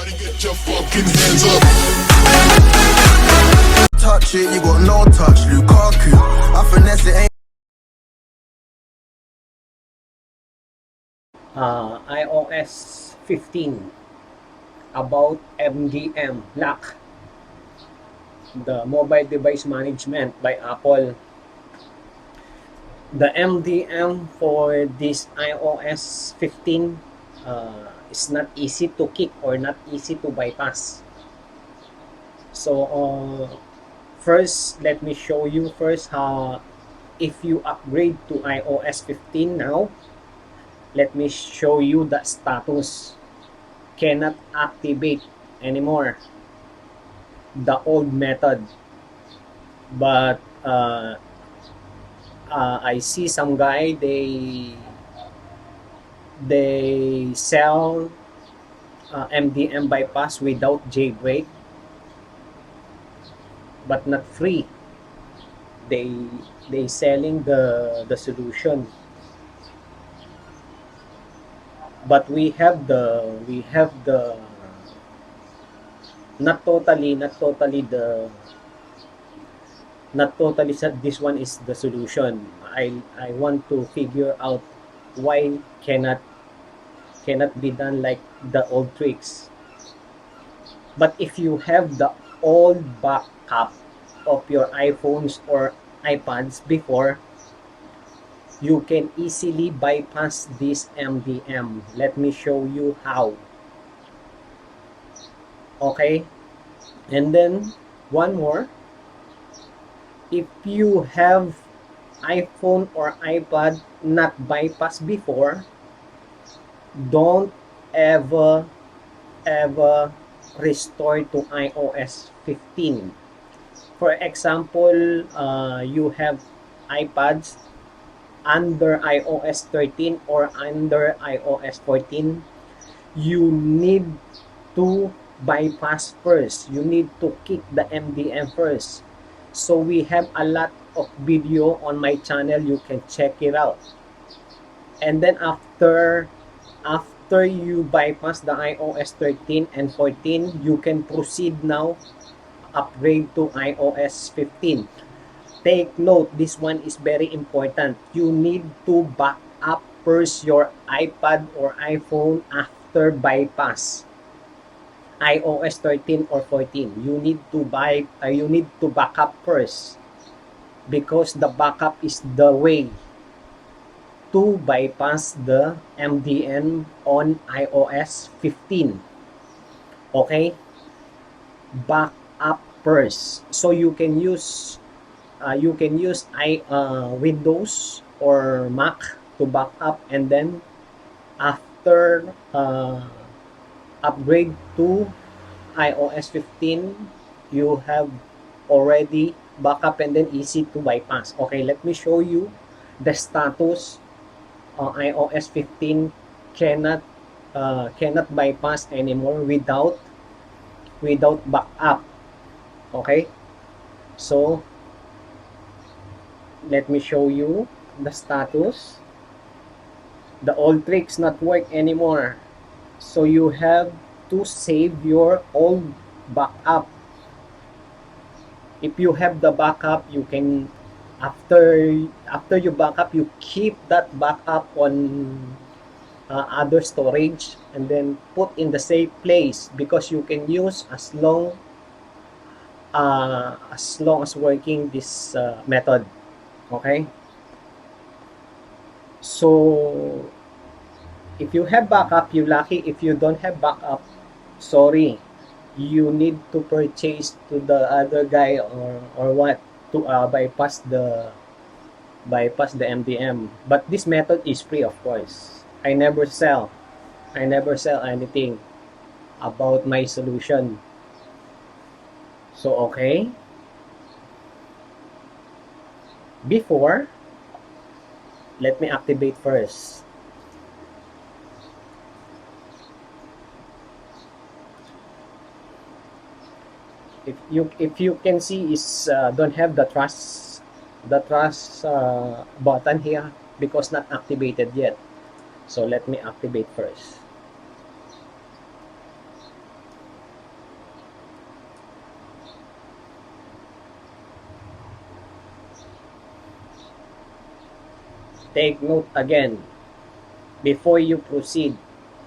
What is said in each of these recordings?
Everybody get your fucking hands up. Touch it, you got no touch, Lukaku. I finesse it, ain't iOS 15 about MDM lock, the mobile device management by Apple. The MDM for this iOS 15 is not easy to kick or not easy to bypass. So first, let me show you first how, if you upgrade to iOS 15 now, let me show you the status. Cannot activate anymore the old method, but I see some guy, they sell MDM bypass without jailbreak, but not free. They selling the solution, but we have the not totally this one is the solution. I want to figure out why cannot be done like the old tricks. But if you have the old backup of your iPhones or iPads before, you can easily bypass this MDM. Let me show you how. Okay, and then one more. If you have iPhone or iPad not bypassed before, don't ever restore to iOS 15. For example, you have iPads under iOS 13 or under iOS 14, you need to bypass first. You need to kick the MDM first. So we have a lot of video on my channel, you can check it out. And then after you bypass the iOS 13 and 14, you can proceed now upgrade to iOS 15. Take note, this one is very important. You need to back up first your iPad or iPhone after bypass iOS 13 or 14. You need to back up first, because the backup is the way to bypass the MDM on iOS 15. Okay? Back up first. So you can use Windows or Mac to back up, and then after upgrade to iOS 15, you have already backup and then easy to bypass. Okay, let me show you the status. iOS 15 cannot bypass anymore without backup. Okay, so let me show you the status. The old tricks not work anymore, so you have to save your old backup. If you have the backup, you can, after you backup, you keep that backup on other storage and then put in the safe place, because you can use as long as working this method. Okay, so if you have backup, you lucky. If you don't have backup, sorry, you need to purchase to the other guy or what to bypass the MDM. But this method is free, of course. I never sell anything about my solution. So okay, before, let me activate first. If you can see, is don't have the trust button here because not activated yet. So let me activate first. Take note again, before you proceed,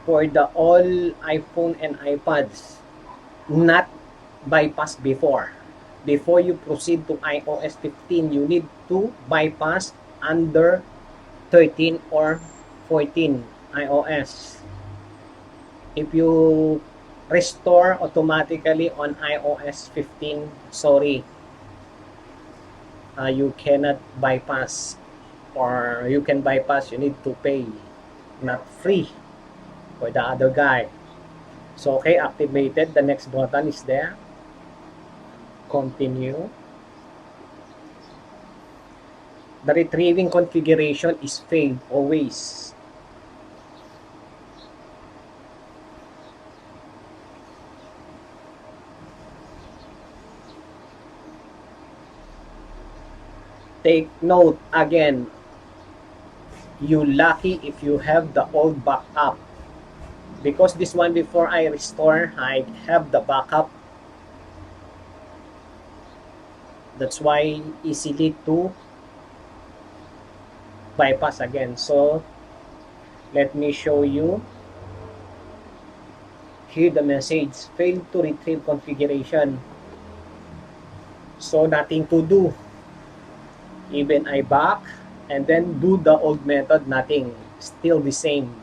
for the all iPhone and iPads, not bypass before. Before you proceed to iOS 15, you need to bypass under 13 or 14 iOS. If you restore automatically on iOS 15, sorry, you cannot bypass, or you can bypass, you need to pay, not free for the other guy. So okay, activated. The next button is there. Continue. The retrieving configuration is failed always. Take note again, you lucky if you have the old backup, because this one before I restore, I have the backup. That's why easily to bypass again. So let me show you here the message, failed to retrieve configuration. So nothing to do, even I back and then do the old method, nothing, still the same.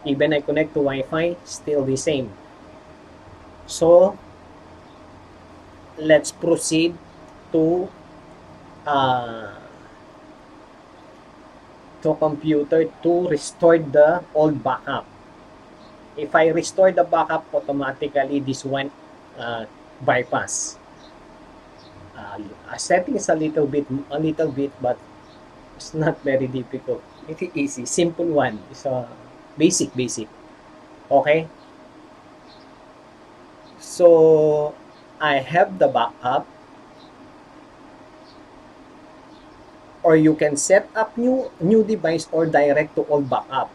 Even I connect to Wi-Fi, still the same. So let's proceed to computer to restore the old backup. If I restore the backup, automatically this one bypass. Setting is a little bit, but it's not very difficult. It's easy, simple one. It's a basic. Okay. So I have the backup, or you can set up new device or direct to old backup,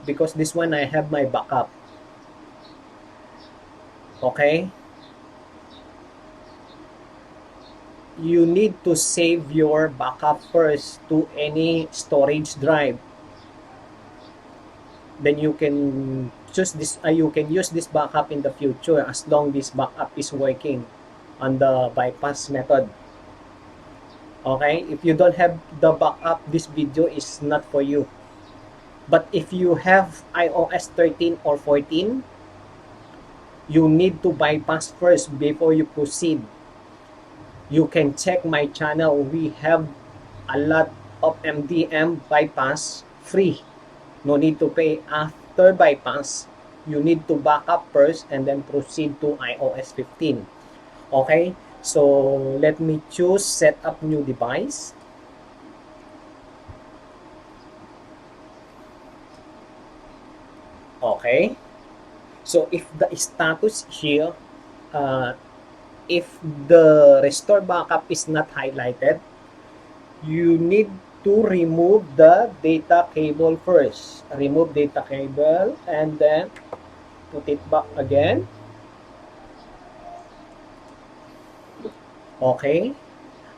because this one I have my backup. Okay. You need to save your backup first to any storage drive. Then you can choose this. You can use this backup in the future as long this backup is working on the bypass method. Okay, if you don't have the backup, this video is not for you. But if you have iOS 13 or 14, you need to bypass first before you proceed. You can check my channel. We have a lot of MDM bypass free. No need to pay. After bypass, you need to back up first and then proceed to iOS 15. Okay? So, let me choose set up new device. Okay? So, if the status here, if the restore backup is not highlighted, you need to remove the data cable first. Remove data cable and then put it back again. Okay,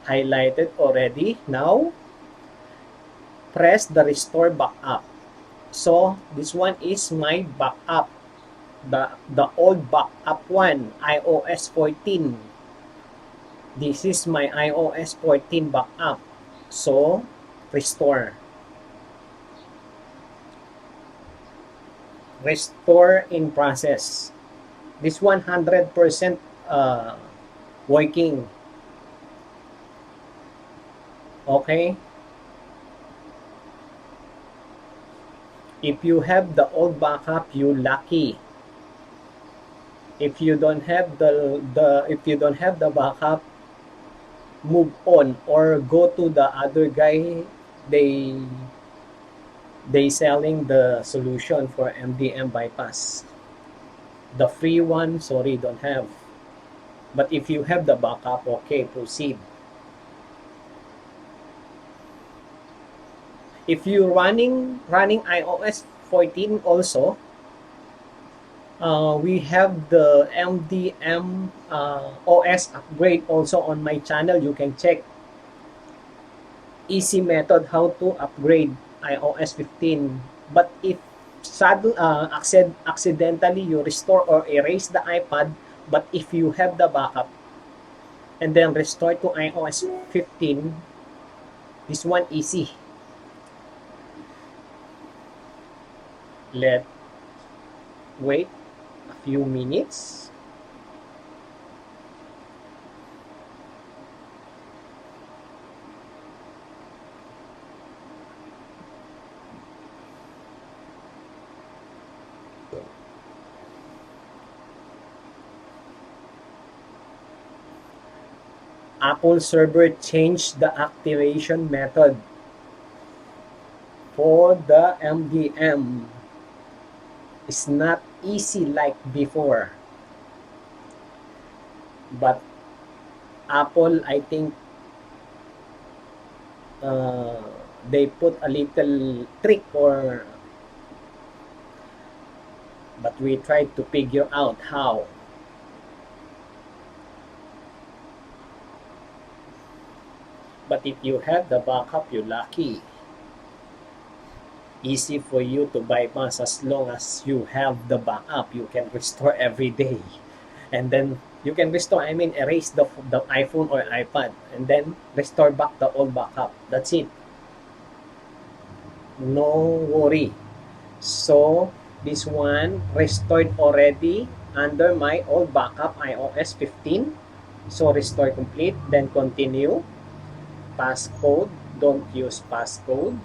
highlighted already. Now, press the restore backup. So, this one is my backup. The old backup one, iOS 14. This is my iOS 14 backup. So, restore. Restore in process. This 100% working. Okay? If you have the old backup, you lucky. If you don't have the backup, move on or go to the other guy. They selling the solution for MDM bypass. The free one, sorry, don't have. But if you have the backup, okay, proceed. If you're running iOS 14 also, we have the MDM OS upgrade also on my channel. You can check easy method how to upgrade iOS 15. But if accidentally you restore or erase the iPad, but if you have the backup and then restore to iOS 15, this one easy. Let wait a few minutes. Apple server changed the activation method for the MDM. It's not easy like before. But Apple, I think, they put a little trick, or but we tried to figure out how. But if you have the backup, you're lucky. Easy for you to bypass as long as you have the backup. You can restore every day. And then you can restore, I mean, erase the iPhone or iPad and then restore back the old backup. That's it. No worry. So, this one restored already under my old backup iOS 15. So, restore complete. Then continue. Passcode. Don't use passcode.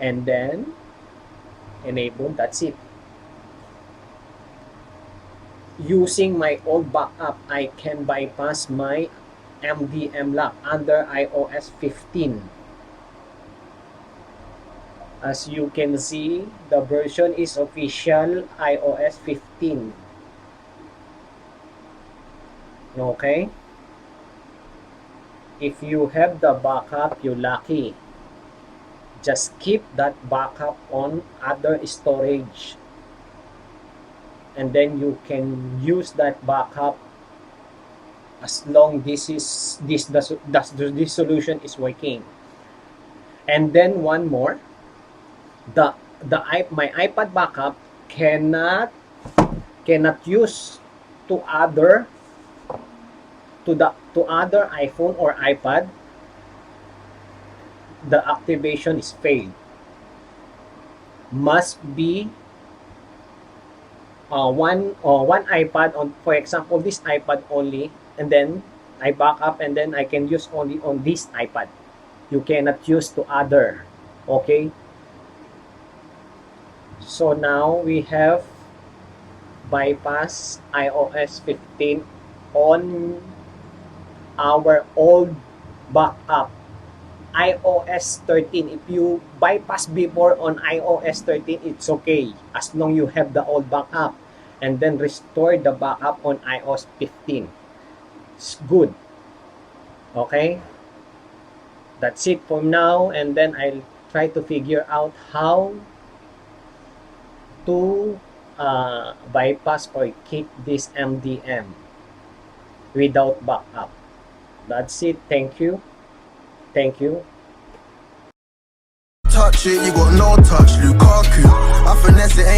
And then enable. That's it. Using my old backup, I can bypass my MDM lock under iOS 15. As you can see, the version is official iOS 15. Okay? If you have the backup, you're lucky. Just keep that backup on other storage. And then you can use that backup as long this solution is working. And then one more, my iPad backup cannot use to other iPhone or iPad. The activation is failed. Must be one iPad on, for example, this iPad only, and then I back up and then I can use only on this iPad. You cannot use to other. Okay? So now we have bypass iOS 15 on our old backup iOS 13. If you bypass before on iOS 13, it's okay as long you have the old backup and then restore the backup on iOS 15. It's good. Okay? That's it for now, and then I'll try to figure out how to bypass or kick this MDM without backup. That's it. Thank you. Thank you. Touch it, you got no touch, Lukaku. I finesse it, ain't